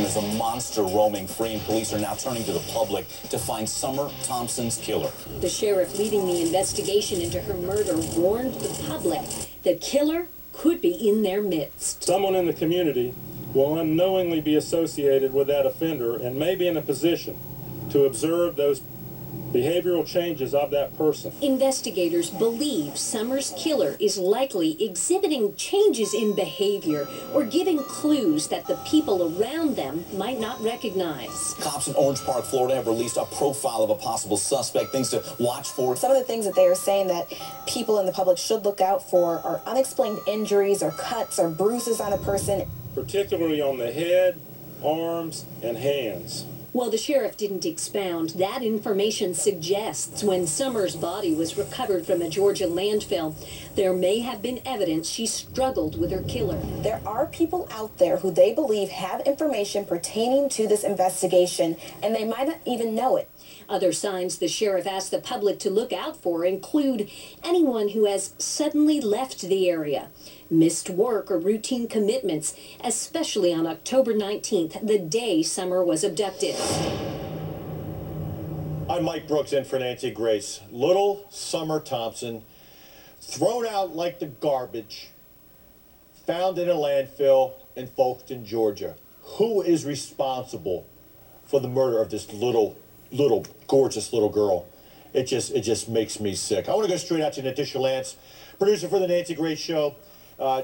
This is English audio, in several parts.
as a monster roaming free, and police are now turning to the public to find Summer Thompson's killer. The sheriff leading the investigation into her murder warned the public the killer could be in their midst. Someone in the community will unknowingly be associated with that offender and may be in a position to observe those behavioral changes of that person. Investigators believe Summer's killer is likely exhibiting changes in behavior or giving clues that the people around them might not recognize. Cops in Orange Park, Florida have released a profile of a possible suspect, things to watch for. Some of the things that they are saying that people in the public should look out for are unexplained injuries or cuts or bruises on a person. Particularly on the head, arms, and hands. Well, the sheriff didn't expound. That information suggests when Summer's body was recovered from a Georgia landfill, there may have been evidence she struggled with her killer. There are people out there who they believe have information pertaining to this investigation, and they might not even know it. Other signs the sheriff asked the public to look out for include anyone who has suddenly left the area, missed work or routine commitments, especially on October 19th, the day Summer was abducted. I'm Mike Brooks in for Nancy Grace. Little Summer Thompson, thrown out like the garbage, found in a landfill in Folkston, Georgia. Who is responsible for the murder of this little gorgeous little girl? It just makes me sick. I want to go straight out to Natisha Lance, producer for the Nancy Grace Show.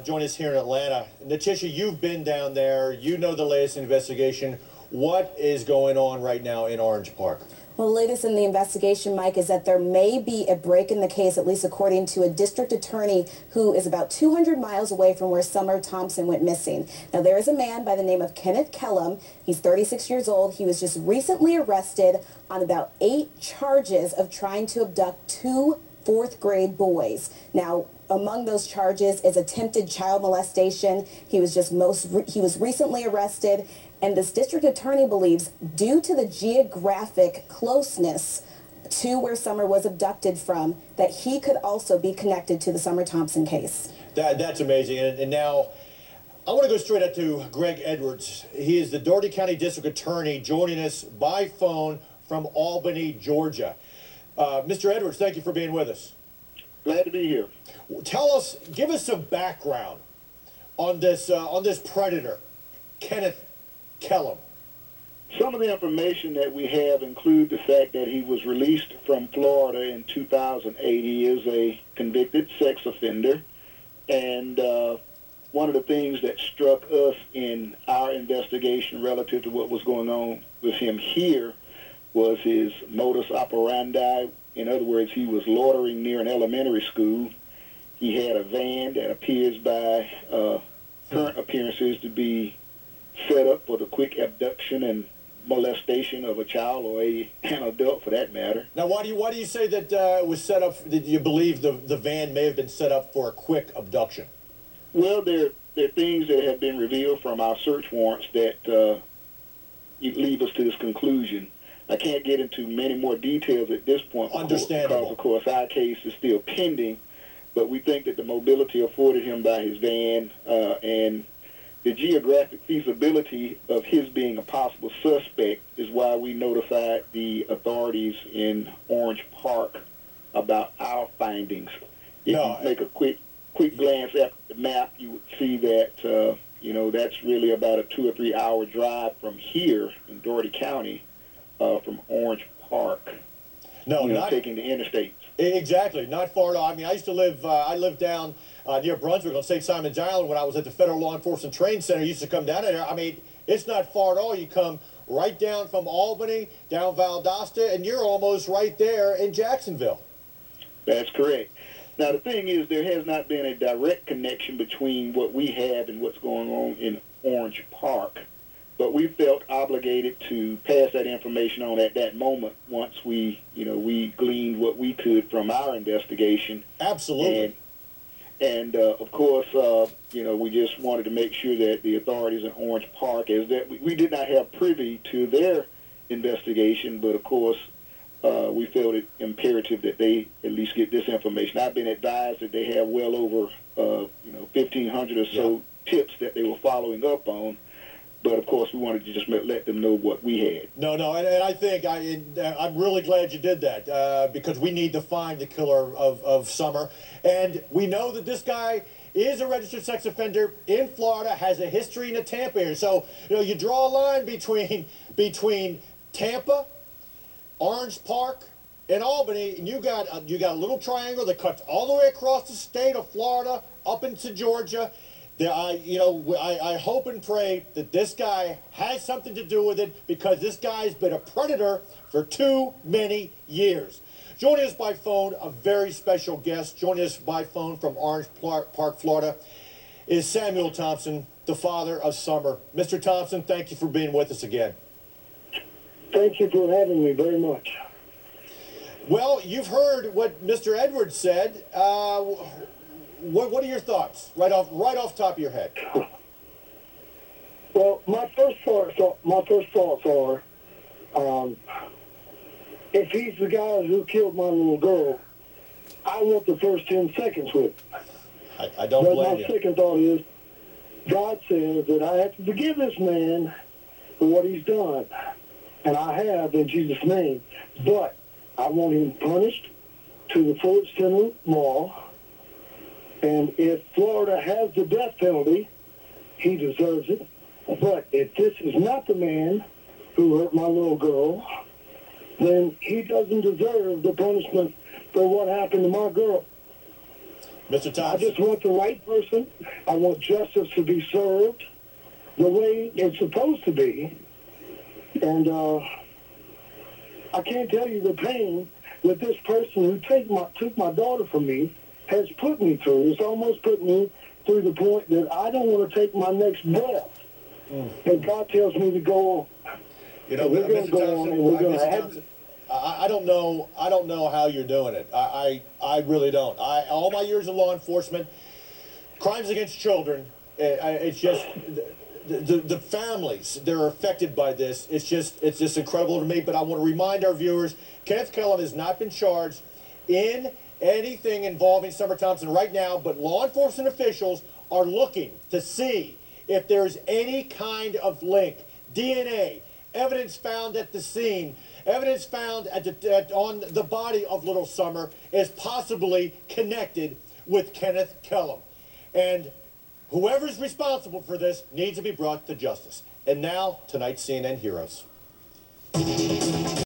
Join us here in Atlanta. Natisha, you've been down there. You know the latest investigation. What is going on right now in Orange Park? Well, the latest in the investigation, Mike, is that there may be a break in the case, at least according to a district attorney who is about 200 miles away from where Summer Thompson went missing. Now, there is a man by the name of Kenneth Kellum. He's 36 years old. He was just recently arrested on about 8 charges of trying to abduct 2 fourth-grade boys. Now, among those charges is attempted child molestation. He was recently arrested, and this district attorney believes, due to the geographic closeness to where Summer was abducted from, that he could also be connected to the Summer Thompson case. That's amazing. And now I want to go straight up to Greg Edwards. He is the Dougherty County District Attorney, joining us by phone from Albany, Georgia. Mr. Edwards, thank you for being with us. Glad to be here. Give us some background on this predator, Kenneth Kellum. Some of the information that we have include the fact that he was released from Florida in 2008. He is a convicted sex offender, and one of the things that struck us in our investigation relative to what was going on with him here was his modus operandi. In other words, he was loitering near an elementary school. He had a van that appears by current appearances to be set up for the quick abduction and molestation of a child or an adult for that matter. Now, why do you say that it was set up? Did you believe the van may have been set up for a quick abduction? Well, there are things that have been revealed from our search warrants that lead us to this conclusion. I can't get into many more details at this point. Understandable. Because, of course, our case is still pending, but we think that the mobility afforded him by his van and the geographic feasibility of his being a possible suspect is why we notified the authorities in Orange Park about our findings. If you make a quick glance at the map, you would see that, that's really about a 2 or 3 hour drive from here in Dougherty County, from Orange Park. Not taking the interstates. Exactly, not far at all. I mean, I used to live, I lived down near Brunswick on St. Simon's Island when I was at the Federal Law Enforcement Training Center. I used to come down there. I mean, it's not far at all. You come right down from Albany, down Valdosta, and you're almost right there in Jacksonville. That's correct. Now, the thing is, there has not been a direct connection between what we have and what's going on in Orange Park. But we felt obligated to pass that information on at that moment once we gleaned what we could from our investigation. Absolutely. And of course, we just wanted to make sure that the authorities in Orange Park, we did not have privy to their investigation, but of course, we felt it imperative that they at least get this information. I've been advised that they have well over 1,500 or so tips that they were following up on. But of course, we wanted to just let them know what we had. No, and I think I'm really glad you did that because we need to find the killer of Summer. And we know that this guy is a registered sex offender in Florida, has a history in the Tampa area. So, you draw a line between Tampa, Orange Park, and Albany, and you got a little triangle that cuts all the way across the state of Florida up into Georgia. I hope and pray that this guy has something to do with it because this guy's been a predator for too many years. Joining us by phone, a very special guest. Joining us by phone from Orange Park, Florida, is Samuel Thompson, the father of Summer. Mr. Thompson, thank you for being with us again. Thank you for having me very much. Well, you've heard what Mr. Edwards said. What are your thoughts, right off the top of your head? Well, my first thoughts are, if he's the guy who killed my little girl, I want the first 10 seconds with him. I don't blame you. My second thought is, God says that I have to forgive this man for what he's done, and I have in Jesus' name. But I want him punished to the full extent of the law. And if Florida has the death penalty, he deserves it. But if this is not the man who hurt my little girl, then he doesn't deserve the punishment for what happened to my girl. Mr. Thompson. I just want the right person. I want justice to be served the way it's supposed to be. And I can't tell you the pain that this person who took my daughter from me has put me through. It's almost put me through the point that I don't want to take my next breath. And God tells me to go on. We're going to go on, and we're going to have. I don't know how you're doing it. I really don't. All my years of law enforcement, crimes against children, it's just the families that are affected by this. It's just incredible to me. But I want to remind our viewers, Kenneth Kellum has not been charged in anything involving Summer Thompson right now, but law enforcement officials are looking to see if there's any kind of link, DNA, evidence found at the scene, evidence found on the body of little Summer is possibly connected with Kenneth Kellum. And whoever's responsible for this needs to be brought to justice. And now, tonight's CNN Heroes.